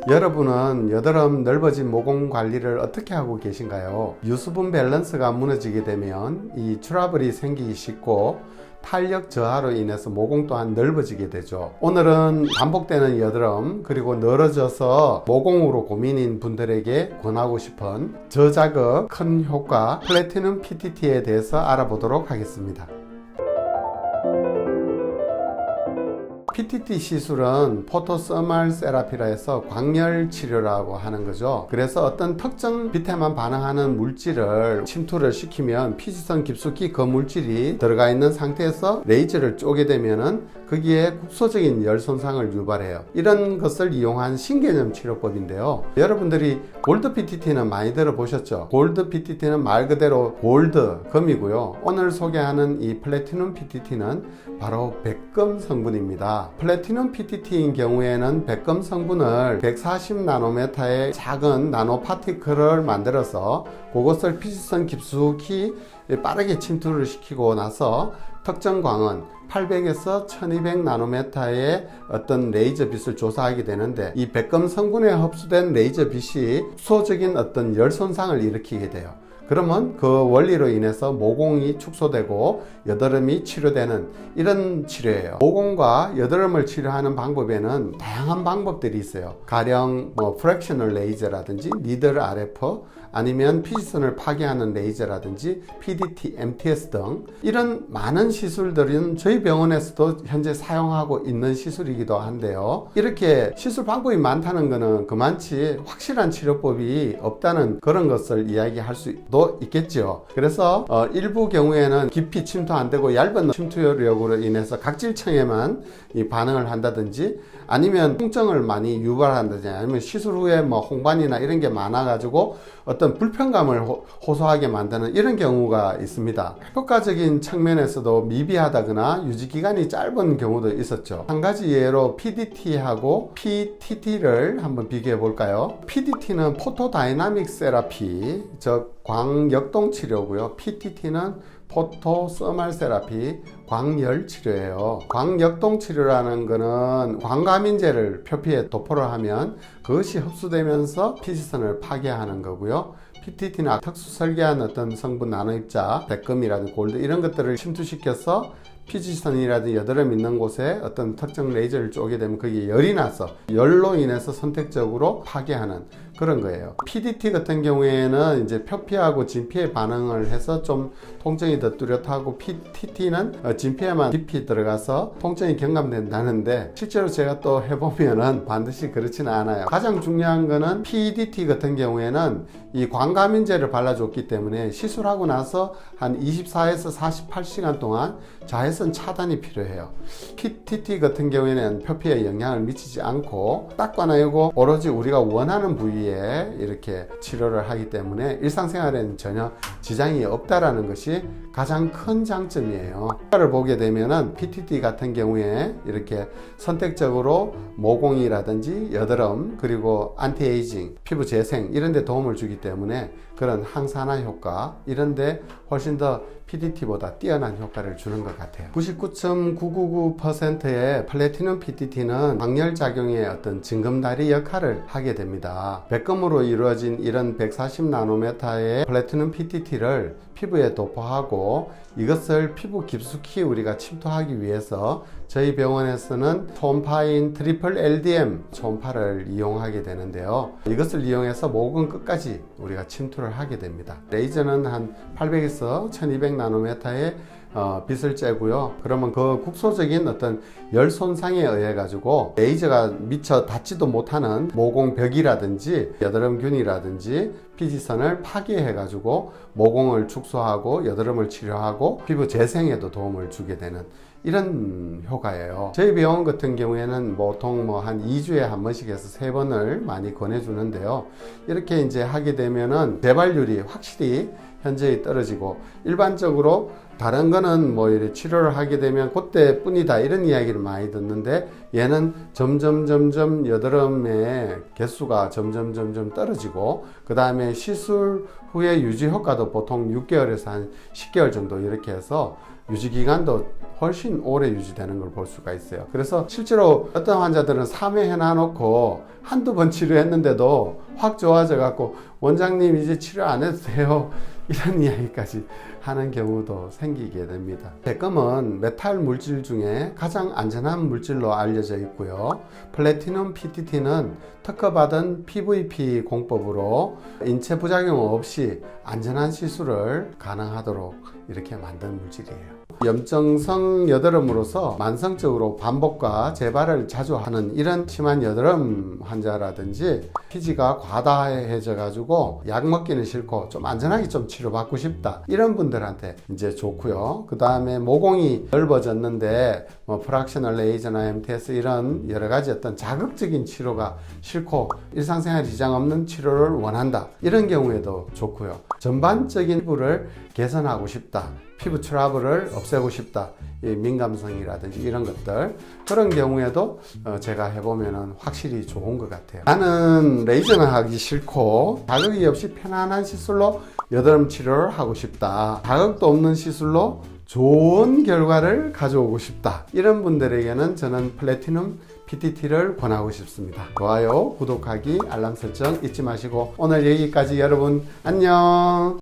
여러분은 여드름 넓어진 모공 관리를 어떻게 하고 계신가요? 유수분 밸런스가 무너지게 되면 이 트러블이 생기기 쉽고 탄력 저하로 인해서 모공 또한 넓어지게 되죠. 오늘은 반복되는 여드름 그리고 늘어져서 모공으로 고민인 분들에게 권하고 싶은 저자극 큰 효과 플래티넘 PTT에 대해서 알아보도록 하겠습니다. PTT 시술은 포토서멀 세라피라 해서 광열 치료라고 하는 거죠. 그래서 어떤 특정 빛에만 반응하는 물질을 침투를 시키면 피지선 깊숙이 그 물질이 들어가 있는 상태에서 레이저를 쪼게 되면은 거기에 국소적인 열 손상을 유발해요. 이런 것을 이용한 신개념 치료법인데요. 여러분들이 골드 PTT는 많이 들어보셨죠? 골드 PTT는 말 그대로 골드, 금이고요. 오늘 소개하는 이 플래티넘 PTT는 바로 백금 성분입니다. 플래티넘 PTT인 경우에는 백금 성분을 140나노메타의 작은 나노 파티클을 만들어서 그것을 피지선 깊숙이 빠르게 침투를 시키고 나서 특정 광원 800에서 1200나노메타의 어떤 레이저 빛을 조사하게 되는데 이 백금 성분에 흡수된 레이저 빛이 수소적인 어떤 열 손상을 일으키게 돼요. 그러면 그 원리로 인해서 모공이 축소되고 여드름이 치료되는 이런 치료예요. 모공과 여드름을 치료하는 방법에는 다양한 방법들이 있어요. 가령 프랙셔널 레이저라든지 니들 RF 아니면 피지선을 파괴하는 레이저라든지 PDT, MTS 등 이런 많은 시술들은 저희 병원에서도 현재 사용하고 있는 시술이기도 한데요. 이렇게 시술 방법이 많다는 것은 그만치 확실한 치료법이 없다는 그런 것을 이야기할 수도 있겠죠. 그래서 일부 경우에는 깊이 침투 안 되고 얇은 침투력으로 인해서 각질층에만 이 반응을 한다든지 아니면 통증을 많이 유발한다든지 아니면 시술 후에 홍반이나 이런 게 많아 가지고 어떤 불편감을 호소하게 만드는 이런 경우가 있습니다. 효과적인 측면에서도 미비하다거나 유지기간이 짧은 경우도 있었죠. 한 가지 예로 PDT하고 PTT를 한번 비교해 볼까요? PDT는 포토다이나믹 세라피, 즉 광역동 치료고요. PTT는 포토서멀 세라피, 광열 치료예요. 광역동 치료라는 것은 광감인제를 표피에 도포를 하면 그것이 흡수되면서 피지선을 파괴하는 거고요. PTT는 특수 설계한 어떤 성분 나노입자, 백금이라든지 골드 이런 것들을 침투시켜서 피지선이라든지 여드름 있는 곳에 어떤 특정 레이저를 쪼게 되면 거기에 열이 나서 열로 인해서 선택적으로 파괴하는 그런 거예요. PDT 같은 경우에는 이제 표피하고 진피에 반응을 해서 좀 통증이 더 뚜렷하고 PTT는 진피에만 깊이 들어가서 통증이 경감된다는데 실제로 제가 또 해보면은 반드시 그렇지는 않아요. 가장 중요한 거는 PDT 같은 경우에는 이 광감인제를 발라줬기 때문에 시술하고 나서 한 24에서 48시간 동안 자외선 차단이 필요해요. PTT 같은 경우에는 표피에 영향을 미치지 않고 딱 꺼내고 오로지 우리가 원하는 부위에 이렇게 치료를 하기 때문에 일상생활에는 전혀 지장이 없다라는 것이 가장 큰 장점이에요. 효과를 보게 되면은 PTT 같은 경우에 이렇게 선택적으로 모공이라든지 여드름 그리고 안티에이징, 피부 재생 이런 데 도움을 주기 때문에 그런 항산화 효과 이런 데 훨씬 더 PTT보다 뛰어난 효과를 주는 것 같아요. 99.999%의 플래티넘 PTT는 광열 작용의 어떤 징검다리 역할을 하게 됩니다. 백금으로 이루어진 이런 140나노메타의 플래티넘 PTT를 피부에 도포하고 이것을 피부 깊숙이 우리가 침투하기 위해서 저희 병원에서는 초음파인 트리플 LDM 초음파를 이용하게 되는데요. 이것을 이용해서 모공 끝까지 우리가 침투를 하게 됩니다. 레이저는 한 800에서 1200나노메타의 빛을 쬐고요. 그러면 그 국소적인 어떤 열 손상에 의해 가지고 레이저가 미처 닿지도 못하는 모공벽이라든지 여드름균이라든지 피지선을 파괴해 가지고 모공을 축소하고 여드름을 치료하고 피부 재생에도 도움을 주게 되는 이런 효과예요. 저희 병원 같은 경우에는 보통 한 2주에 한 번씩 해서 3번을 많이 권해주는데요. 이렇게 이제 하게 되면은 재발률이 확실히 현저히 떨어지고 일반적으로 다른 거는 이렇게 치료를 하게 되면 그때 뿐이다 이런 이야기를 많이 듣는데 얘는 점점 여드름의 개수가 점점 떨어지고 그 다음에 시술 후에 유지 효과도 보통 6개월에서 한 10개월 정도 이렇게 해서 유지기간도 훨씬 오래 유지되는 걸 볼 수가 있어요. 그래서 실제로 어떤 환자들은 3회 해놔놓고 한두 번 치료했는데도 확 좋아져 갖고 원장님 이제 치료 안 해도 돼요 이런 이야기까지 하는 경우도 생기게 됩니다. 백금은 메탈 물질 중에 가장 안전한 물질로 알려져 있고요. 플래티넘 PTT는 특허받은 PVP 공법으로 인체 부작용 없이 안전한 시술을 가능하도록 이렇게 만든 물질이에요. 염증성 여드름으로서 만성적으로 반복과 재발을 자주 하는 이런 심한 여드름 환자라든지 피지가 과다해져 가지고 약 먹기는 싫고 좀 안전하게 좀 치료받고 싶다 이런 분들한테 이제 좋고요. 그 다음에 모공이 넓어졌는데 뭐 프락셔널 레이저나 MTS 이런 여러 가지 어떤 자극적인 치료가 싫고 일상생활 지장 없는 치료를 원한다 이런 경우에도 좋고요. 전반적인 피부를 개선하고 싶다, 피부 트러블을 없애고 싶다, 이 민감성이라든지 이런 것들 그런 경우에도 제가 해보면 확실히 좋은 것 같아요. 나는 레이저는 하기 싫고 자극이 없이 편안한 시술로 여드름 치료를 하고 싶다, 자극도 없는 시술로 좋은 결과를 가져오고 싶다 이런 분들에게는 저는 플래티넘 PTT를 권하고 싶습니다. 좋아요, 구독하기, 알람 설정 잊지 마시고 오늘 여기까지 여러분 안녕.